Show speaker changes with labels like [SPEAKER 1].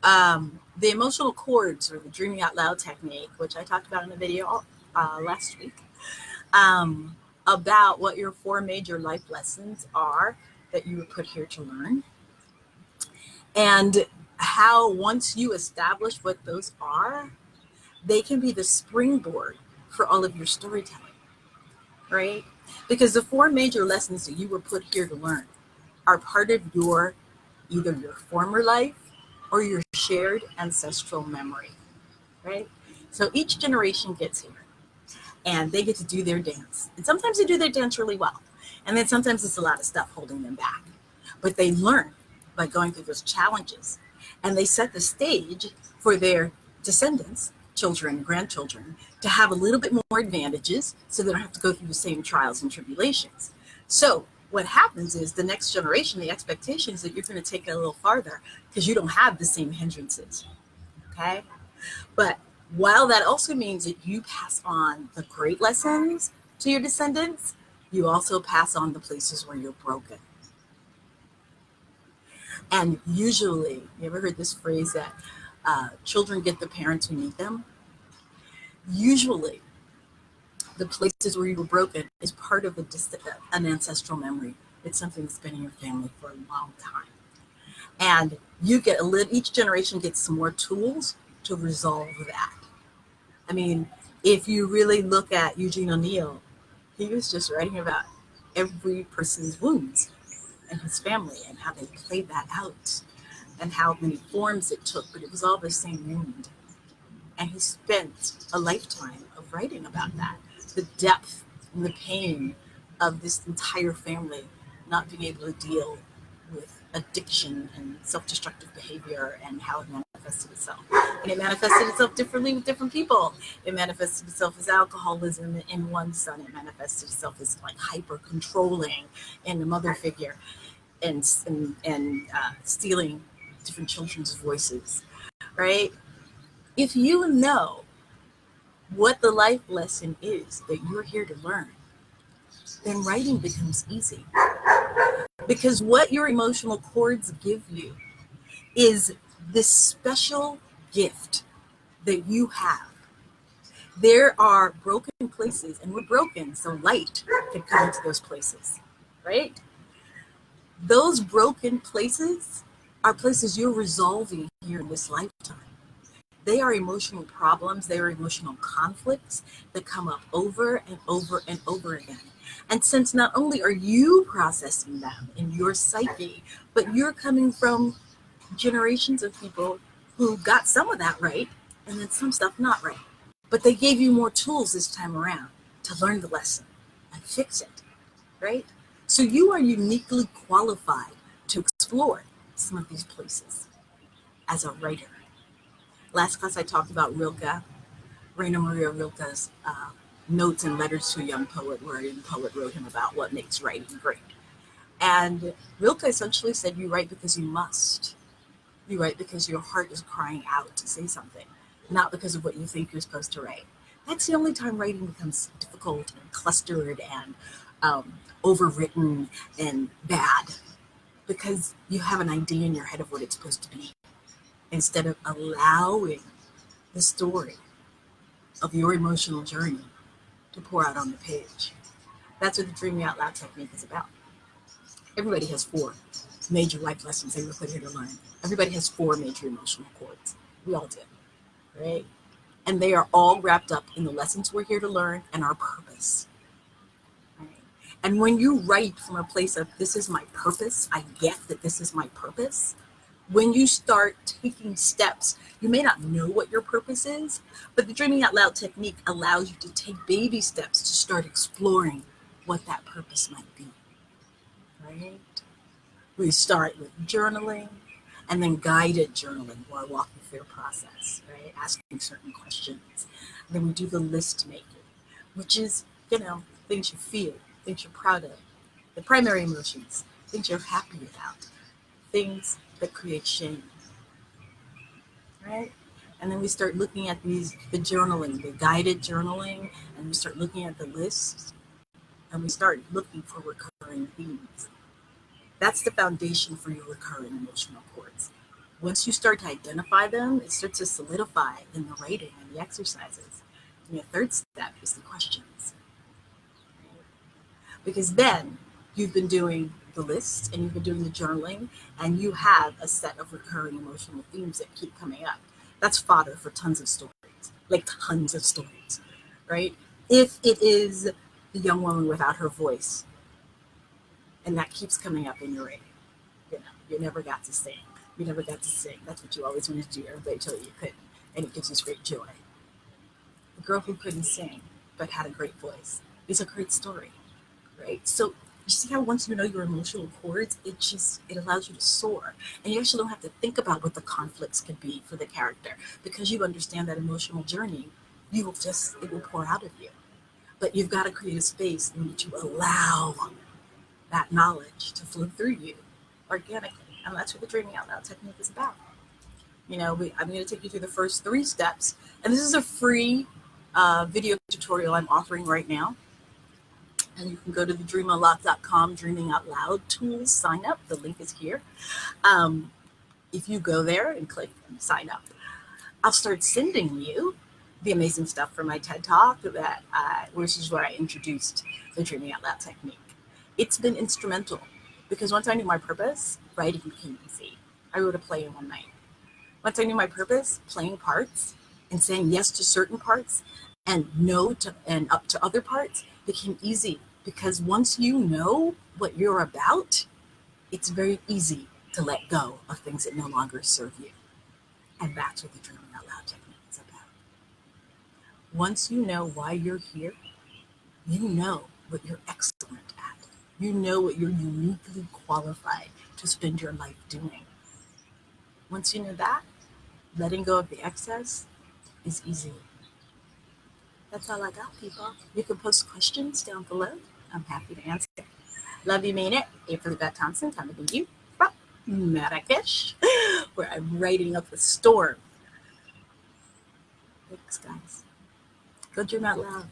[SPEAKER 1] The emotional chords, or the Dreaming Out Loud technique, which I talked about in a video last week, about what your 4 major life lessons are that you were put here to learn, and how once you establish what those are, they can be the springboard for all of your storytelling, right? Because the 4 major lessons that you were put here to learn are part of either your former life or your shared ancestral memory, right? So each generation gets here and they get to do their dance. And sometimes they do their dance really well. And then sometimes it's a lot of stuff holding them back. But they learn by going through those challenges. And they set the stage for their descendants, children, grandchildren, to have a little bit more advantages so they don't have to go through the same trials and tribulations. So what happens is the next generation, the expectation is that you're going to take it a little farther because you don't have the same hindrances, okay? But while that also means that you pass on the great lessons to your descendants, you also pass on the places where you're broken. And usually, you ever heard this phrase that children get the parents who need them? Usually, the places where you were broken is part of an ancestral memory. It's something that's been in your family for a long time. And you get each generation gets some more tools to resolve that. I mean, if you really look at Eugene O'Neill, he was just writing about every person's wounds and his family and how they played that out and how many forms it took, but it was all the same wound. And he spent a lifetime of writing about that, the depth and the pain of this entire family not being able to deal with addiction and self-destructive behavior and how it manifested itself. And it manifested itself differently with different people. It manifested itself as alcoholism in one son. It manifested itself as like hyper-controlling in the mother figure and stealing different children's voices, right? If you know what the life lesson is that you're here to learn, then writing becomes easy. Because what your emotional chords give you is this special gift that you have. There are broken places, and we're broken, so light can come into those places, right? Those broken places are places you're resolving here in this lifetime. They are emotional problems, they are emotional conflicts that come up over and over and over again. And since not only are you processing them in your psyche, but you're coming from generations of people who got some of that right, and then some stuff not right. But they gave you more tools this time around to learn the lesson and fix it, right? So you are uniquely qualified to explore some of these places as a writer. Last class I talked about Rilke, Rainer Maria Rilke's notes and letters to a young poet, where a young poet wrote him about what makes writing great. And Rilke essentially said, you write because you must. You write because your heart is crying out to say something, not because of what you think you're supposed to write. That's the only time writing becomes difficult and clustered and overwritten and bad, because you have an idea in your head of what it's supposed to be, instead of allowing the story of your emotional journey to pour out on the page. That's what the Dreaming Out Loud technique is about. Everybody has 4 major life lessons they were put here to learn. Everybody has 4 major emotional chords. We all do, right? And they are all wrapped up in the lessons we're here to learn and our purpose. Right? And when you write from a place of, this is my purpose, I get that this is my purpose, when you start taking steps, you may not know what your purpose is, but the Dreaming Out Loud technique allows you to take baby steps to start exploring what that purpose might be, right? We start with journaling and then guided journaling, where I walk you through a process, right? Asking certain questions. And then we do the list making, which is, things you feel, things you're proud of, the primary emotions, things you're happy about, things that create shame, right? And then we start looking at the journaling, the guided journaling, and we start looking at the lists, and we start looking for recurring themes. That's the foundation for your recurring emotional chords. Once you start to identify them, it starts to solidify in the writing and the exercises. And the third step is the questions. Because then you've been doing the list and you've been doing the journaling and you have a set of recurring emotional themes that keep coming up. That's fodder for tons of stories, like tons of stories, right? If it is the young woman without her voice and that keeps coming up in your writing, you never got to sing. You never got to sing. That's what you always wanted to do. Everybody told you couldn't. And it gives us great joy. The girl who couldn't sing but had a great voice is a great story, right? So you see how once you know your emotional chords, it allows you to soar. And you actually don't have to think about what the conflicts could be for the character because you understand that emotional journey, it will pour out of you. But you've got to create a space in which you allow that knowledge to flow through you organically. And that's what the Dreaming Out Loud technique is about. I'm going to take you through the first 3 steps. And this is a free video tutorial I'm offering right now. And you can go to TheDreamingOutLoud.com, Dreaming Out Loud tools, sign up. The link is here. If you go there and click and sign up, I'll start sending you the amazing stuff from my TED Talk which is where I introduced the Dreaming Out Loud technique. It's been instrumental because once I knew my purpose, writing became easy. I wrote a play in one night. Once I knew my purpose, playing parts and saying yes to certain parts and up to other parts became easy because once you know what you're about, it's very easy to let go of things that no longer serve you. And that's what the Dreaming Out Loud technique is about. Once you know why you're here, you know what you're excellent at. You know what you're uniquely qualified to spend your life doing. Once you know that, letting go of the excess is easy. That's all I got, people. You can post questions down below. I'm happy to answer. Love you, mean it. April Beth Thompson, coming to you from Marrakesh, where I'm writing up a storm. Thanks, guys. Go dream out loud.